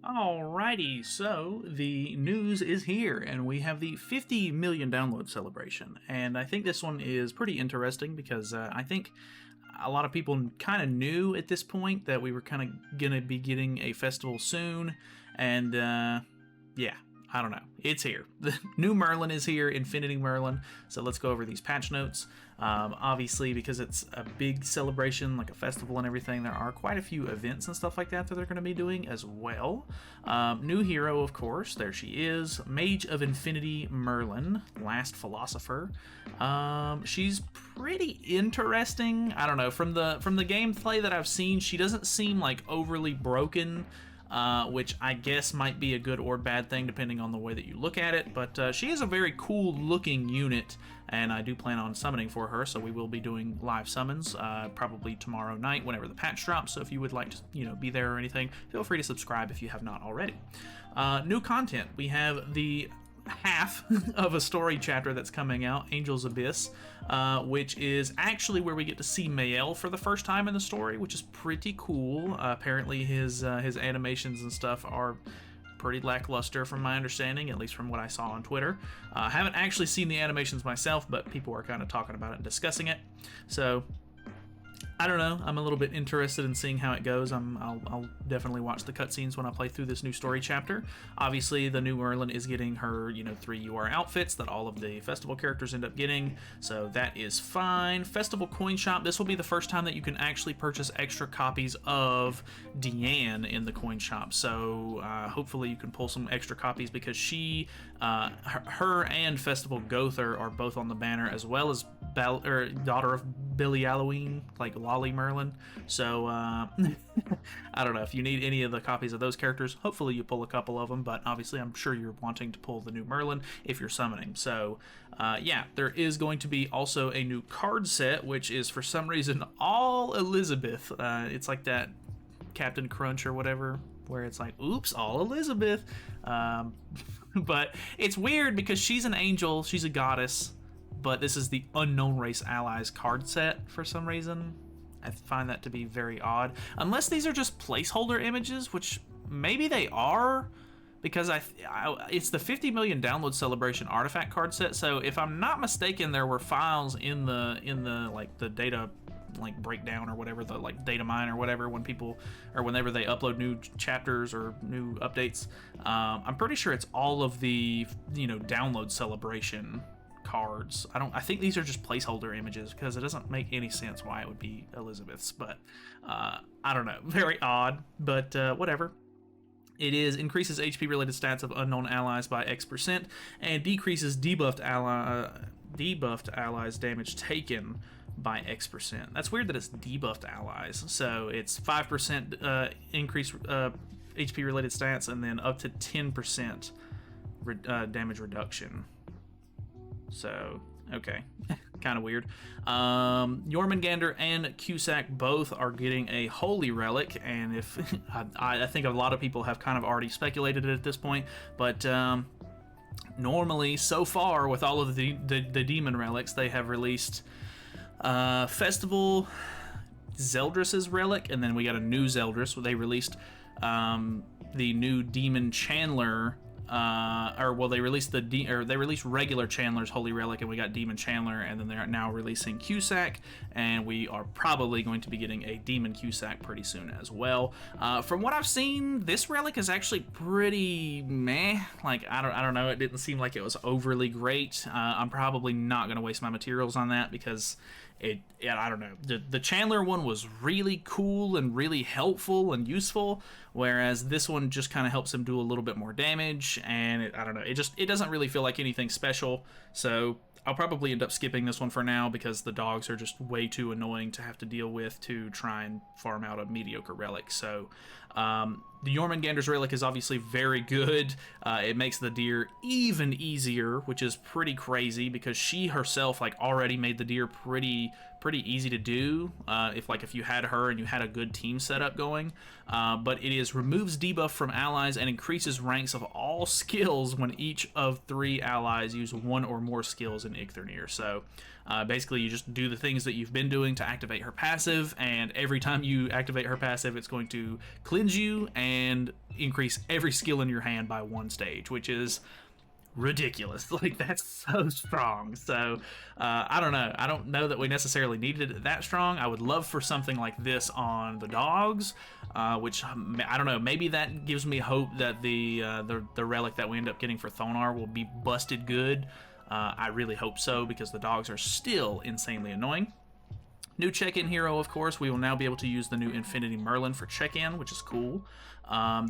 Alrighty, so the news is here, and we have the 50 million download celebration. And I think this one is pretty interesting because I think a lot of people kind of knew at this point that we were kind of going to be getting a festival soon. And yeah, I don't know. It's here. The new Merlin is here, Infinity Merlin. So let's go over these patch notes. Obviously, because it's a big celebration, like a festival and everything, there are quite a few events and stuff like that that they're going to be doing as well. New hero, of course. There she is. Mage of Infinity Merlin, Last Philosopher. She's pretty interesting. I don't know. From the gameplay that I've seen, she doesn't seem like overly broken. Which I guess might be a good or bad thing depending on the way that you look at it, but she is a very cool looking unit, and I do plan on summoning for her, so we will be doing live summons probably tomorrow night whenever the patch drops. So if you would like to be there or anything, feel free to subscribe if you have not already. New content. We have the half of a story chapter that's coming out, Angel's Abyss, which is actually where we get to see Mael for the first time in the story, which is pretty cool. Apparently his animations and stuff are pretty lackluster from my understanding, at least from what I saw on Twitter. I haven't actually seen the animations myself, but people are kind of talking about it and discussing it. So I don't know. I'm a little bit interested in seeing how it goes. I'll definitely watch the cutscenes when I play through this new story chapter. Obviously, the new Merlin is getting her, 3 UR outfits that all of the festival characters end up getting, so that is fine. Festival coin shop. This will be the first time that you can actually purchase extra copies of Deanne in the coin shop. So hopefully you can pull some extra copies because her and Festival Gother are both on the banner, as well as daughter of Billy Halloween, like Lolly Merlin. So I don't know if you need any of the copies of those characters. Hopefully you pull a couple of them, but obviously I'm sure you're wanting to pull the new Merlin if you're summoning. So yeah, there is going to be also a new card set, which is for some reason all Elizabeth. It's like that Captain Crunch or whatever, where it's like, oops, all Elizabeth. But it's weird because she's an angel, she's a goddess, but this is the Unknown Race Allies card set for some reason. I find that to be very odd. Unless these are just placeholder images, which maybe they are, because it's the 50 million download celebration artifact card set. So if I'm not mistaken, there were files in the like the data breakdown or whatever, the data mine or whatever, whenever they upload new chapters or new updates. I'm pretty sure it's all of the download celebration cards. I think these are just placeholder images because it doesn't make any sense why it would be Elizabeth's, but I don't know, very odd, but whatever. It increases HP related stats of unknown allies by X% and decreases debuffed allies damage taken by X%. That's weird that it's debuffed allies. So it's 5% increase HP related stats and then up to 10% damage reduction. So, okay, kind of weird. Yormongander and Cusack both are getting a Holy Relic, and if I think a lot of people have kind of already speculated it at this point, but normally, so far, with all of the Demon Relics, they have released Festival Zeldris' Relic, and then we got a new Zeldris, where they released the new Demon Chandler. They released they released regular Chandler's Holy Relic, and we got Demon Chandler, and then they're now releasing Cusack, and we are probably going to be getting a Demon Cusack pretty soon as well. From what I've seen, this relic is actually pretty meh. Like I don't know, it didn't seem like it was overly great. I'm probably not going to waste my materials on that because I don't know. The Chandler one was really cool and really helpful and useful, whereas this one just kind of helps him do a little bit more damage, and I don't know. It doesn't really feel like anything special, so I'll probably end up skipping this one for now because the dogs are just way too annoying to have to deal with to try and farm out a mediocre relic. So the Yormongander's Relic is obviously very good. It makes the deer even easier, which is pretty crazy because she herself already made the deer pretty easy to do if you had her and you had a good team setup going. But it removes debuff from allies and increases ranks of all skills when each of 3 allies use 1 or more skills in Icthernir. So Basically, you just do the things that you've been doing to activate her passive, and every time you activate her passive, it's going to cleanse you and increase every skill in your hand by 1 stage, which is ridiculous. Like, that's so strong. So I don't know that we necessarily needed it that strong. I would love for something like this on the dogs, which I don't know, maybe that gives me hope that the relic that we end up getting for Thonar will be busted good. I really hope so, because the dogs are still insanely annoying. New check-in hero, of course. We will now be able to use the new Infinity Merlin for check-in, which is cool.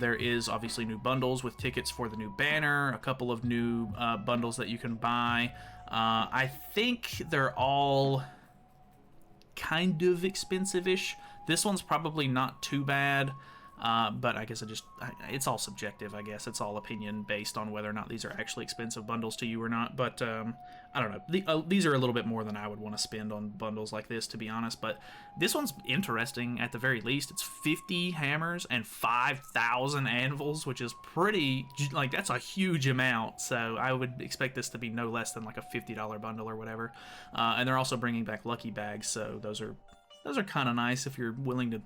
There is obviously new bundles with tickets for the new banner, a couple of new bundles that you can buy. I think they're all kind of expensive-ish. This one's probably not too bad. But I guess it's all subjective, I guess. It's all opinion based on whether or not these are actually expensive bundles to you or not. But I don't know. These are a little bit more than I would want to spend on bundles like this, to be honest. But this one's interesting at the very least. It's 50 hammers and 5,000 anvils, which is pretty, like, that's a huge amount. So I would expect this to be no less than like a $50 bundle or whatever. And they're also bringing back lucky bags, so those are kind of nice if you're willing to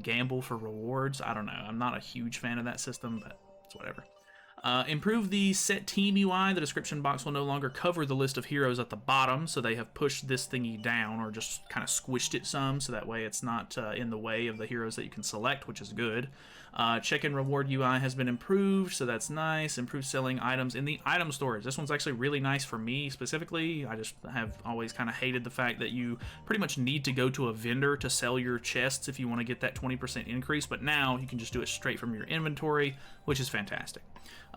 gamble for rewards. I don't know. I'm not a huge fan of that system, but it's whatever. Improve the set team UI. The description box will no longer cover the list of heroes at the bottom, so they have pushed this thingy down, or just kind of squished it some, so that way it's not in the way of the heroes that you can select, which is good. Check-in reward UI has been improved, so that's nice. Improved selling items in the item stores. This one's actually really nice for me specifically. I just have always kind of hated the fact that you pretty much need to go to a vendor to sell your chests if you want to get that 20% increase, but now you can just do it straight from your inventory, which is fantastic.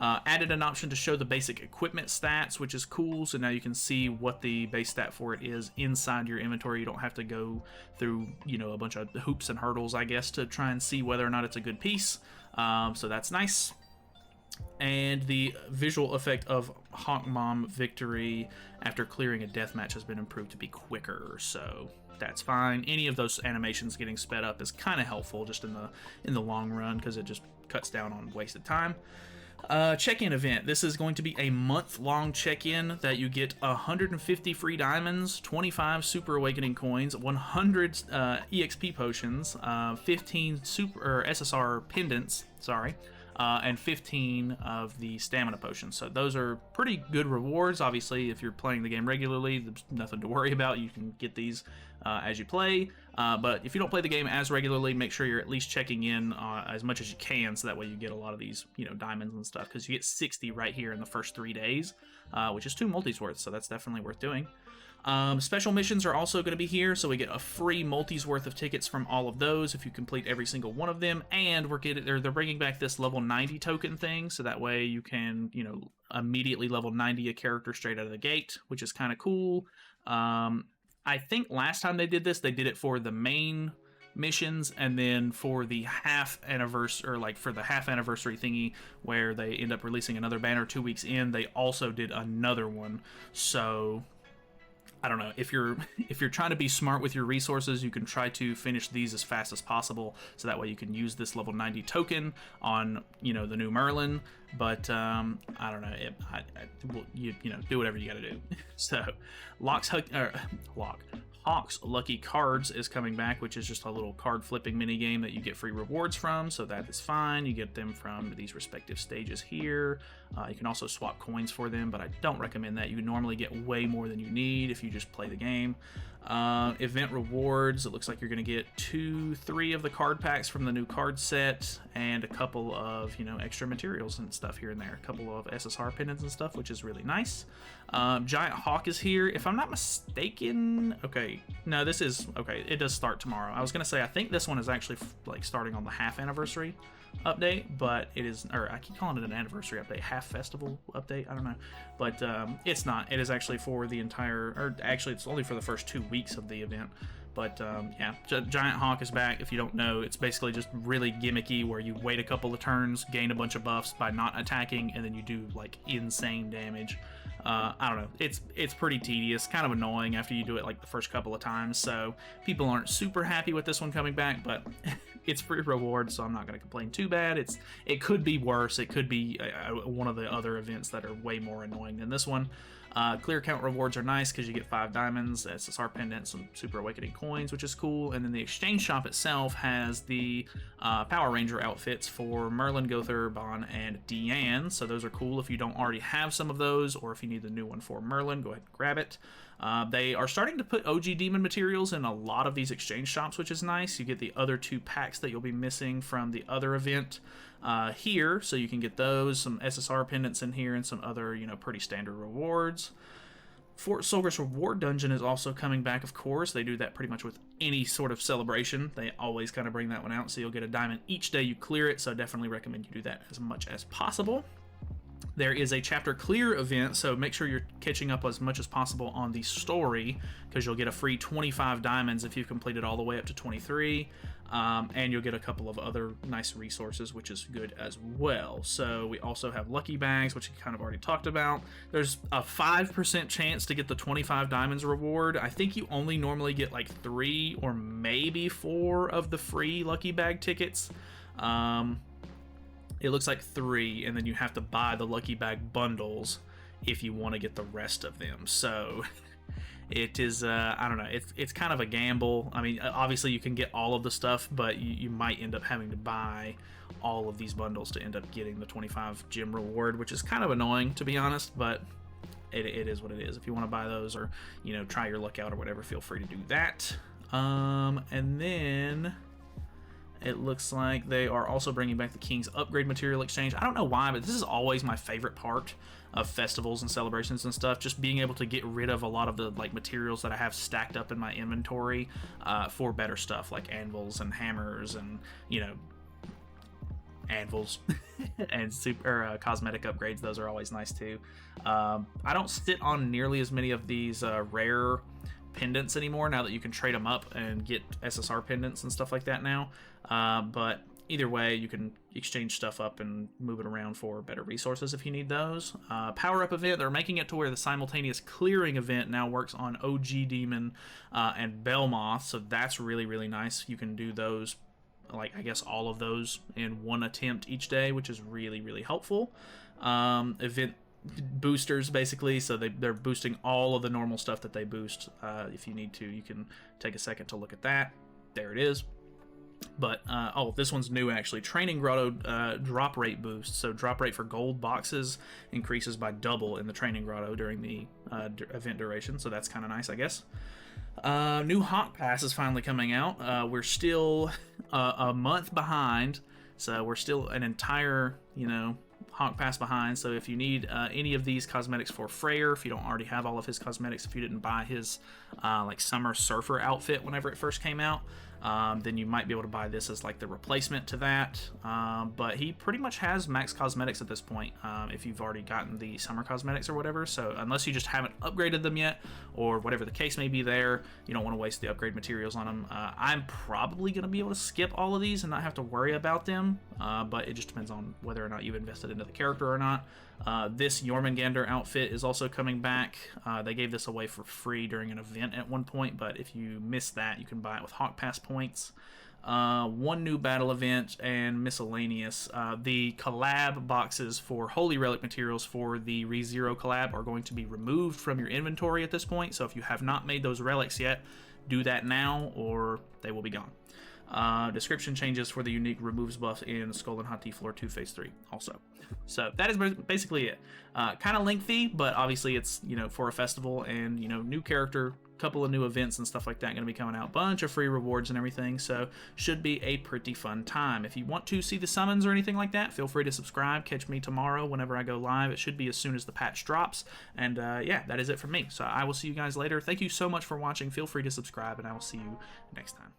Added an option to show the basic equipment stats, which is cool. So now you can see what the base stat for it is inside your inventory. You don't have to go through, a bunch of hoops and hurdles, I guess, to try and see whether or not it's a good piece. So that's nice. And the visual effect of Hawk Mom victory after clearing a deathmatch has been improved to be quicker. So that's fine. Any of those animations getting sped up is kind of helpful just in the long run, because it just cuts down on wasted time. Check-in event. This is going to be a month-long check-in that you get 150 free diamonds, 25 Super Awakening coins, 100 EXP potions, 15 Super SSR pendants, and 15 of the stamina potions. So those are pretty good rewards. Obviously, if you're playing the game regularly, there's nothing to worry about. You can get these as you play. But if you don't play the game as regularly, make sure you're at least checking in as much as you can, so that way you get a lot of these, diamonds and stuff, because you get 60 right here in the first 3 days, which is 2 multis worth, so that's definitely worth doing. Special missions are also going to be here, so we get a free multis worth of tickets from all of those if you complete every single one of them, and they're bringing back this level 90 token thing, so that way you can, immediately level 90 a character straight out of the gate, which is kind of cool. I think last time they did this, they did it for the main missions, and then for the half anniversary thingy where they end up releasing another banner 2 weeks in, they also did another one. So I don't know, if you're trying to be smart with your resources, you can try to finish these as fast as possible, so that way you can use this level 90 token on, the new Merlin. But I don't know, do whatever you gotta do. So Hawk's Lucky Cards is coming back, which is just a little card flipping mini game that you get free rewards from, so that is fine. You get them from these respective stages here. You can also swap coins for them, but I don't recommend that. You normally get way more than you need if you just play the game. Event rewards, it looks like you're going to get 2-3 of the card packs from the new card set, and a couple of, extra materials and stuff here and there. A couple of SSR pendants and stuff, which is really nice. Giant Hawk is here. If I'm not mistaken, okay, no, this is, okay, it does start tomorrow. I was going to say, I think this one is actually starting on the half anniversary update, but it is, or I keep calling it an anniversary update, half festival update, I don't know, but it's not. It is actually for the entire, or actually it's only for the first 2 weeks of the event. But yeah, Giant Hawk is back. If you don't know, it's basically just really gimmicky, where you wait a couple of turns, gain a bunch of buffs by not attacking, and then you do like insane damage. I don't know, it's pretty tedious, kind of annoying after you do it like the first couple of times, so people aren't super happy with this one coming back, but it's free reward, so I'm not going to complain too bad. It could be worse. It could be one of the other events that are way more annoying than this one. Clear count rewards are nice because you get 5 diamonds, SSR pendants, some Super Awakening coins, which is cool. And then the exchange shop itself has the Power Ranger outfits for Merlin, Gother, Bon, and Deanne. So those are cool if you don't already have some of those, or if you need the new one for Merlin, go ahead and grab it. They are starting to put OG Demon materials in a lot of these exchange shops, which is nice. You get the other 2 packs that you'll be missing from the other event here, so you can get those, some SSR pendants in here, and some other, pretty standard rewards. Fort Silver's Reward Dungeon is also coming back, of course. They do that pretty much with any sort of celebration. They always kind of bring that one out, so you'll get a diamond each day you clear it, so I definitely recommend you do that as much as possible. There is a chapter clear event, so make sure you're catching up as much as possible on the story, because you'll get a free 25 diamonds if you've completed all the way up to 23, and you'll get a couple of other nice resources, which is good as well. So we also have lucky bags, which we kind of already talked about. There's a 5% chance to get the 25 diamonds reward. I think you only normally get like 3 or maybe 4 of the free lucky bag tickets. It looks like 3, and then you have to buy the lucky bag bundles if you want to get the rest of them. So it is, I don't know, it's kind of a gamble. I mean, obviously you can get all of the stuff, but you might end up having to buy all of these bundles to end up getting the 25 gem reward, which is kind of annoying, to be honest, but it is what it is. If you want to buy those or, try your luck out or whatever, feel free to do that. And then it looks like they are also bringing back the King's Upgrade Material Exchange. I don't know why, but this is always my favorite part of festivals and celebrations and stuff. Just being able to get rid of a lot of the materials that I have stacked up in my inventory for better stuff, like anvils and hammers and, anvils and super cosmetic upgrades. Those are always nice too. I don't sit on nearly as many of these rare pendants anymore now that you can trade them up and get SSR pendants and stuff like that now, but either way you can exchange stuff up and move it around for better resources if you need those. Power up event, they're making it to where the simultaneous clearing event now works on OG Demon and Belmoth, so that's really nice. You can do those, like I guess all of those in one attempt each day, which is really helpful. Event boosters basically, so they're boosting all of the normal stuff that they boost. If you need to, you can take a second to look at that. There it is. But this one's new actually. Training Grotto drop rate boost. So drop rate for gold boxes increases by double in the Training Grotto during the event duration, so that's kind of nice, I guess. New Hawk Pass is finally coming out. We're still a month behind, so we're still an entire Hawk Pass behind. So if you need any of these cosmetics for Freyr, if you don't already have all of his cosmetics, if you didn't buy his summer surfer outfit whenever it first came out, then you might be able to buy this as like the replacement to that. But he pretty much has max cosmetics at this point, if you've already gotten the summer cosmetics or whatever. So unless you just haven't upgraded them yet, or whatever the case may be there, you don't want to waste the upgrade materials on them. I'm probably going to be able to skip all of these and not have to worry about them, but it just depends on whether or not you've invested into the character or not. This Yormongander outfit is also coming back. They gave this away for free during an event at one point, but if you missed that, you can buy it with Hawk Pass points. One new battle event and miscellaneous. The collab boxes for Holy Relic materials for the ReZero collab are going to be removed from your inventory at this point, so if you have not made those relics yet, do that now or they will be gone. Description changes for the unique removes buff in Skull and Hati Floor 2 Phase 3 also. So that is basically it. Kind of lengthy, but obviously it's, for a festival and, new character, couple of new events and stuff like that going to be coming out. Bunch of free rewards and everything, so should be a pretty fun time. If you want to see the summons or anything like that, feel free to subscribe. Catch me tomorrow whenever I go live. It should be as soon as the patch drops. And yeah, that is it from me. So I will see you guys later. Thank you so much for watching. Feel free to subscribe, and I will see you next time.